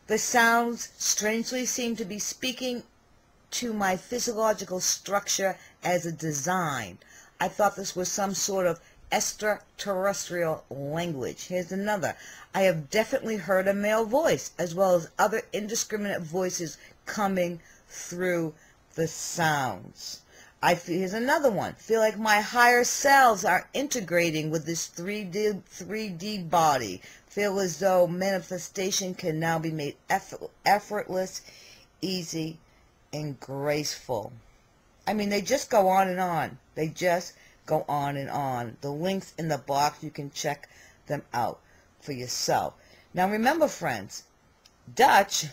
The sounds strangely seem to be speaking to my physiological structure as a design. I thought this was some sort of extraterrestrial language. Here's another. I have definitely heard a male voice, as well as other indiscriminate voices coming through the sounds. Here's another one. Feel like my higher selves are integrating with this 3D body. Feel as though manifestation can now be made effortless, easy, and graceful. I mean, they just go on and on. They just go on and on. The links in the box, you can check them out for yourself. Now remember, friends, Dutch,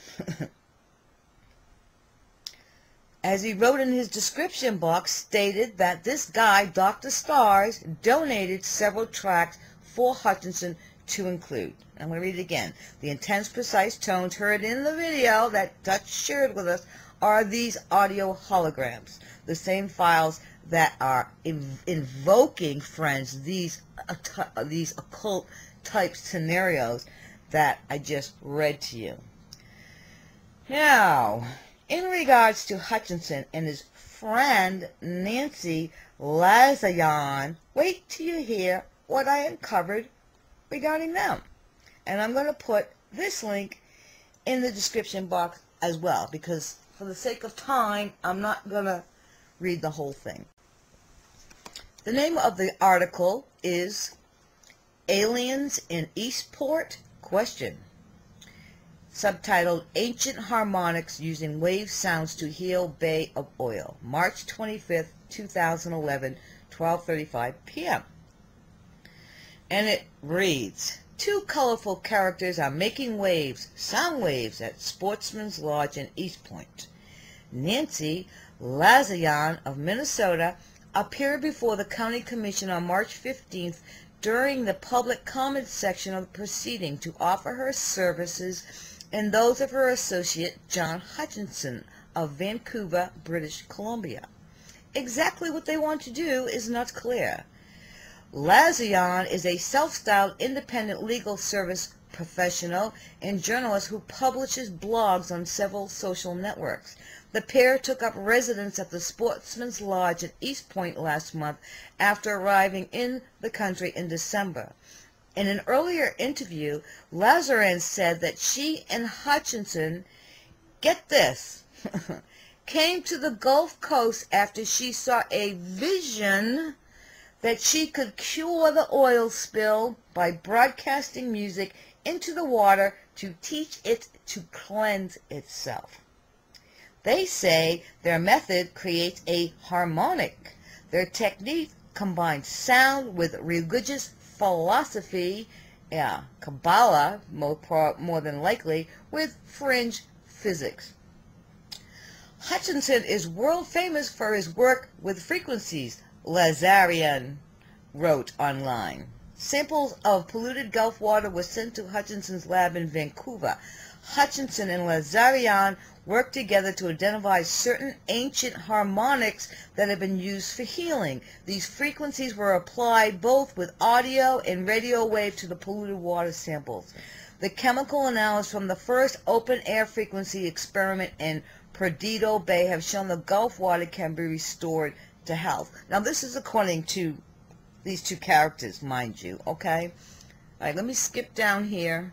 as he wrote in his description box, stated that this guy, Dr. Starz, donated several tracks for Hutchinson to include. I'm going to read it again. The intense, precise tones heard in the video that Dutch shared with us are these audio holograms, the same files that are invoking, friends, these occult type scenarios that I just read to you. Now, in regards to Hutchinson and his friend Nancy Lazayan, wait till you hear what I uncovered regarding them. And I'm going to put this link in the description box as well, because for the sake of time, I'm not going to read the whole thing. The name of the article is Aliens in Eastport? Question. Subtitled Ancient Harmonics Using Wave Sounds to Heal Bay of Oil. March 25th, 2011, 12:35 p.m. And it reads, two colorful characters are making waves, sound waves, at Sportsman's Lodge in East Point. Nancy Lazayan of Minnesota appeared before the County Commission on March 15th during the public comment section of the proceeding to offer her services and those of her associate John Hutchinson of Vancouver, British Columbia. Exactly what they want to do is not clear. Lazayan is a self-styled independent legal service professional and journalist who publishes blogs on several social networks. The pair took up residence at the Sportsman's Lodge in East Point last month after arriving in the country in December. In an earlier interview, Lazayan said that she and Hutchinson, get this, came to the Gulf Coast after she saw a vision that she could cure the oil spill by broadcasting music into the water to teach it to cleanse itself. They say their method creates a harmonic. Their technique combines sound with religious philosophy, Kabbalah, more than likely, with fringe physics. Hutchinson is world famous for his work with frequencies, Lazayan wrote online. Samples of polluted Gulf water were sent to Hutchinson's lab in Vancouver. Hutchinson and Lazayan worked together to identify certain ancient harmonics that have been used for healing. These frequencies were applied both with audio and radio wave to the polluted water samples. The chemical analysis from the first open-air frequency experiment in Perdido Bay have shown the Gulf water can be restored to health. Now, this is according to these two characters, mind you, okay? All right, let me skip down here.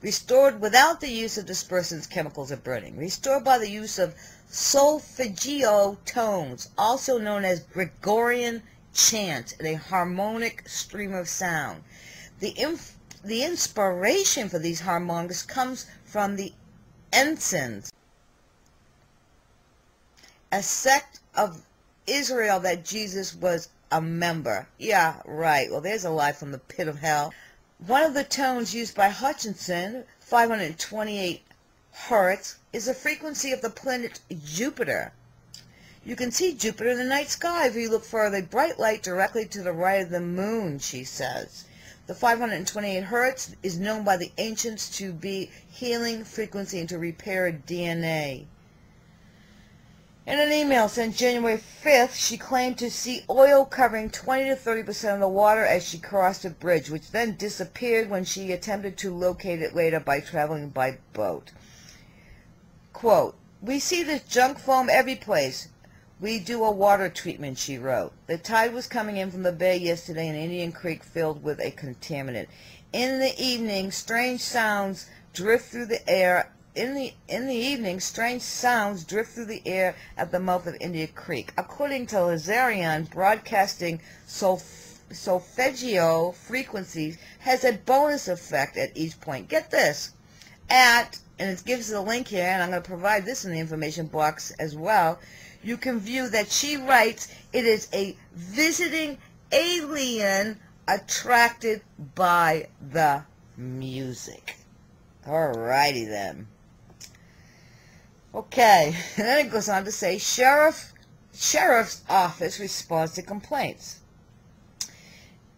Restored without the use of dispersants, chemicals, or burning. Restored by the use of solfeggio tones, also known as Gregorian chant, and a harmonic stream of sound. The inspiration for these harmonics comes from the Ensigns, a sect of Israel that Jesus was a member. Yeah, right. Well, there's a lie from the pit of hell. One of the tones used by Hutchinson, 528 hertz, is the frequency of the planet Jupiter. You can see Jupiter in the night sky if you look for the bright light directly to the right of the moon, she says. The 528 hertz is known by the ancients to be healing frequency and to repair DNA. In an email sent January 5th, she claimed to see oil covering 20 to 30% of the water as she crossed a bridge, which then disappeared when she attempted to locate it later by traveling by boat. Quote, "We see this junk foam every place. We do a water treatment," she wrote. "The tide was coming in from the bay yesterday in Indian Creek filled with a contaminant. In the evening, strange sounds drift through the air. In the evening, strange sounds drift through the air at the mouth of Indian Creek. According to Lazarian, broadcasting solfeggio frequencies has a bonus effect at each point." Get this. And it gives a link here, and I'm going to provide this in the information box as well. You can view that she writes, it is a visiting alien attracted by the music. Alrighty then. Okay, and then it goes on to say, Sheriff's Office responds to complaints.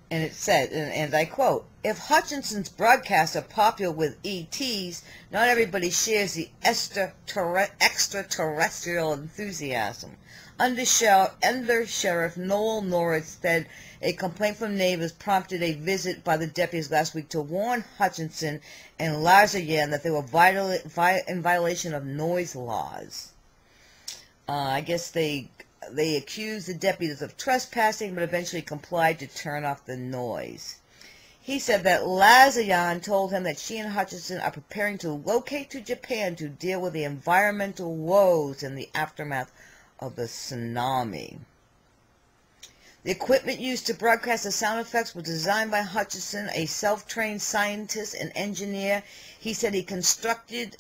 And it said, and I quote, "If Hutchinson's broadcasts are popular with ETs, not everybody shares the extraterrestrial enthusiasm. Under Sheriff Noel Norris said a complaint from neighbors prompted a visit by the deputies last week to warn Hutchinson and Lazarian that they were in violation of noise laws. I guess they accused the deputies of trespassing, but eventually complied to turn off the noise. He said that Lazarian told him that she and Hutchinson are preparing to locate to Japan to deal with the environmental woes in the aftermath of the tsunami. The equipment used to broadcast the sound effects was designed by Hutchinson, a self-trained scientist and engineer. He said he constructed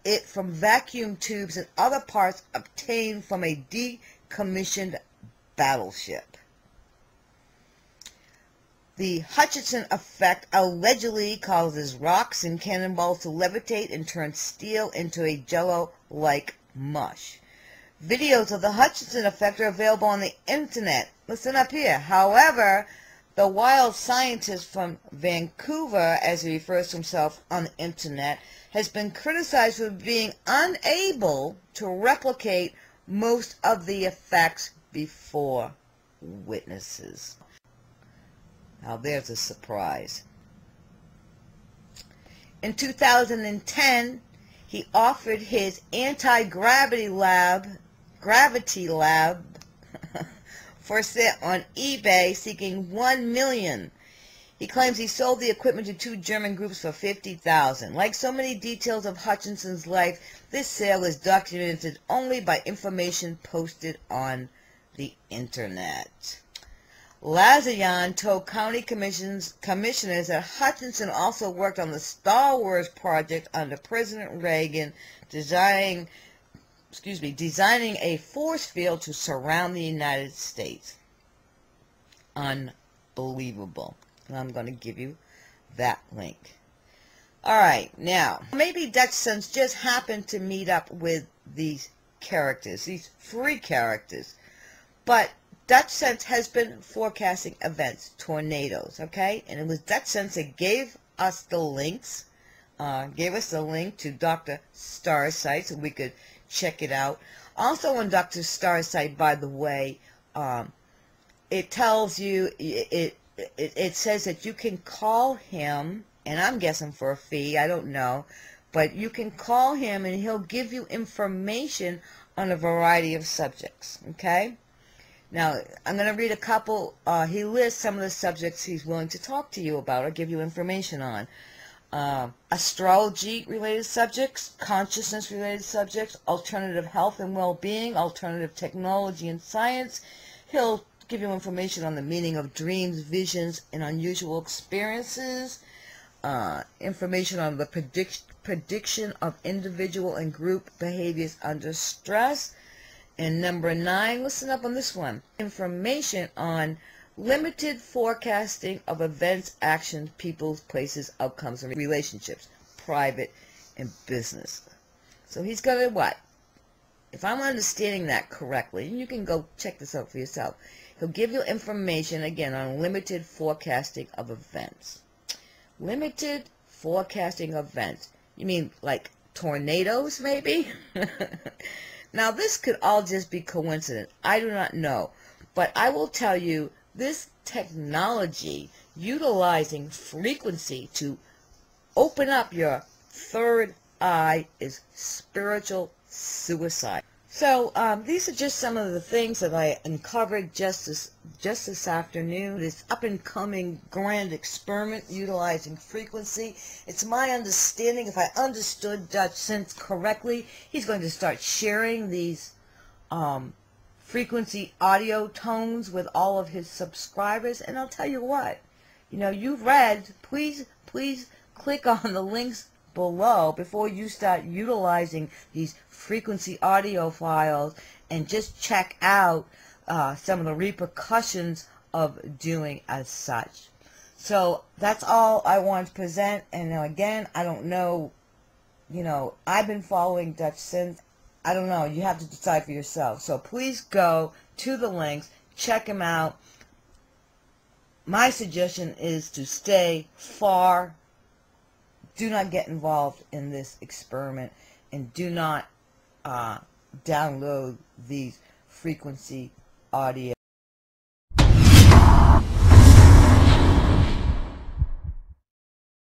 it from vacuum tubes and other parts obtained from a decommissioned battleship. The Hutchinson effect allegedly causes rocks and cannonballs to levitate and turn steel into a jello-like mush. Videos of the Hutchinson effect are available on the internet. Listen up here. However, the wild scientist from Vancouver, as he refers to himself on the internet, has been criticized for being unable to replicate most of the effects before witnesses. Now there's a surprise. In 2010, he offered his anti-gravity lab for sale on eBay, seeking $1 million. He claims he sold the equipment to two German groups for $50,000. Like so many details of Hutchinson's life, this sale is documented only by information posted on the internet. Lazarian told county commissioners that Hutchinson also worked on the Star Wars project under President Reagan, designing a force field to surround the United States. Unbelievable. And I'm going to give you that link. Alright, now, maybe Dutchsinse just happened to meet up with these characters, these three characters. But Dutchsinse has been forecasting events, tornadoes, okay? And it was Dutchsinse that gave us the links, gave us the link to Dr. Starz site so we could check it out. Also on Dr. Starz site, by the way, it tells you, it says that you can call him, and I'm guessing for a fee, I don't know, but you can call him and he'll give you information on a variety of subjects, okay? Now, I'm going to read a couple. He lists some of the subjects he's willing to talk to you about or give you information on. Astrology-related subjects, consciousness-related subjects, alternative health and well-being, alternative technology and science. He'll give you information on the meaning of dreams, visions, and unusual experiences. Information on the prediction of individual and group behaviors under stress. And number 9, listen up on this one. Information on limited forecasting of events, actions, people's, places, outcomes, and relationships, private and business. So he's going to what? If I'm understanding that correctly, and you can go check this out for yourself, he'll give you information, again, on limited forecasting of events. Limited forecasting of events. You mean like tornadoes, maybe? Now, this could all just be coincidence. I do not know. But I will tell you, this technology utilizing frequency to open up your third eye is spiritual suicide. So these are just some of the things that I uncovered just this afternoon. This up-and-coming grand experiment utilizing frequency. It's my understanding, if I understood Dutchsinse correctly, he's going to start sharing these frequency audio tones with all of his subscribers. And I'll tell you what, you know, you've read, please click on the links below before you start utilizing these frequency audio files, and just check out some of the repercussions of doing as such. So that's all I want to present. And now again, I don't know, you know, I've been following Dutchsinse. I don't know, you have to decide for yourself. So please go to the links, check them out. My suggestion is to stay far. Do not get involved in this experiment, and do not download these frequency audio